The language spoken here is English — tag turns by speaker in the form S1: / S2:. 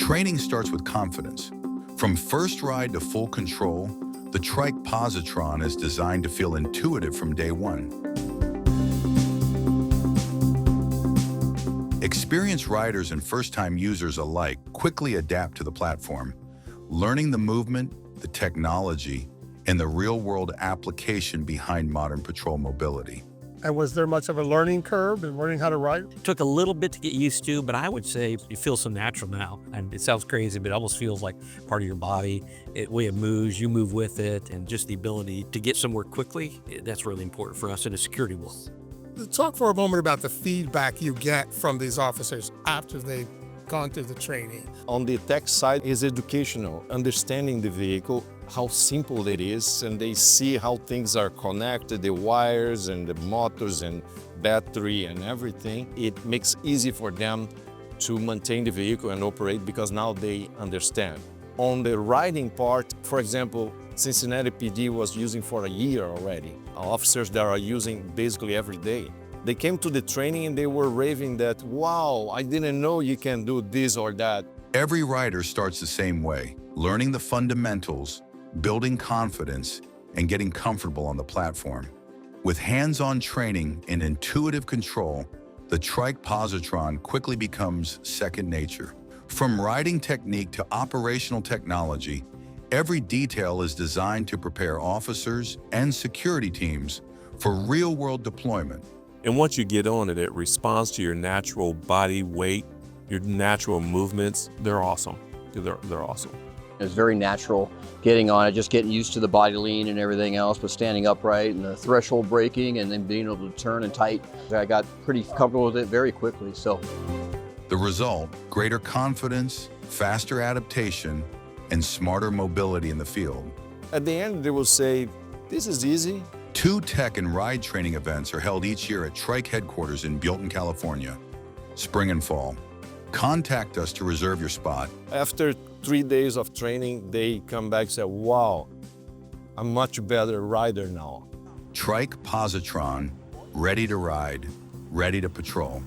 S1: Training starts with confidence. From first ride to full control, the Trikke Positron is designed to feel intuitive from day one. Experienced riders and first-time users alike quickly adapt to the platform, learning the movement, the technology, and the real-world application behind modern patrol mobility.
S2: And was there much of a learning curve in learning how to ride?
S3: It took a little bit to get used to, but I would say it feels so natural now. And it sounds crazy, but it almost feels like part of your body. The way it moves, you move with it, and just the ability to get somewhere quickly, that's really important for us in a security role.
S2: Talk for a moment about the feedback you get from these officers after they've gone through the training.
S4: On the tech side is educational, understanding the vehicle, how simple it is, and they see how things are connected, the wires and the motors and battery and everything. It makes it easy for them to maintain the vehicle and operate because now they understand. On the riding part, for example, Cincinnati PD was using for a year already. Officers that are using basically every day. They came to the training and they were raving that, wow, I didn't know you can do this or that.
S1: Every rider starts the same way, learning the fundamentals, building confidence, and getting comfortable on the platform. With hands-on training and intuitive control, the Trikke Positron quickly becomes second nature. From riding technique to operational technology, every detail is designed to prepare officers and security teams for real-world deployment.
S5: And once you get on it, it responds to your natural body weight, your natural movements. They're awesome. They're awesome.
S6: It's very natural getting on it, just getting used to the body lean and everything else, but standing upright and the threshold braking and then being able to turn and tight. I got pretty comfortable with it very quickly. So
S1: the result, greater confidence, faster adaptation, and smarter mobility in the field.
S4: At the end, they will say, this is easy.
S1: 2 tech and ride training events are held each year at Trikke headquarters in Buellton, California, spring and fall. Contact us to reserve your spot.
S4: After 3 days of training, they come back and say, wow, I'm a much better rider now.
S1: Trikke Positron, ready to ride, ready to patrol.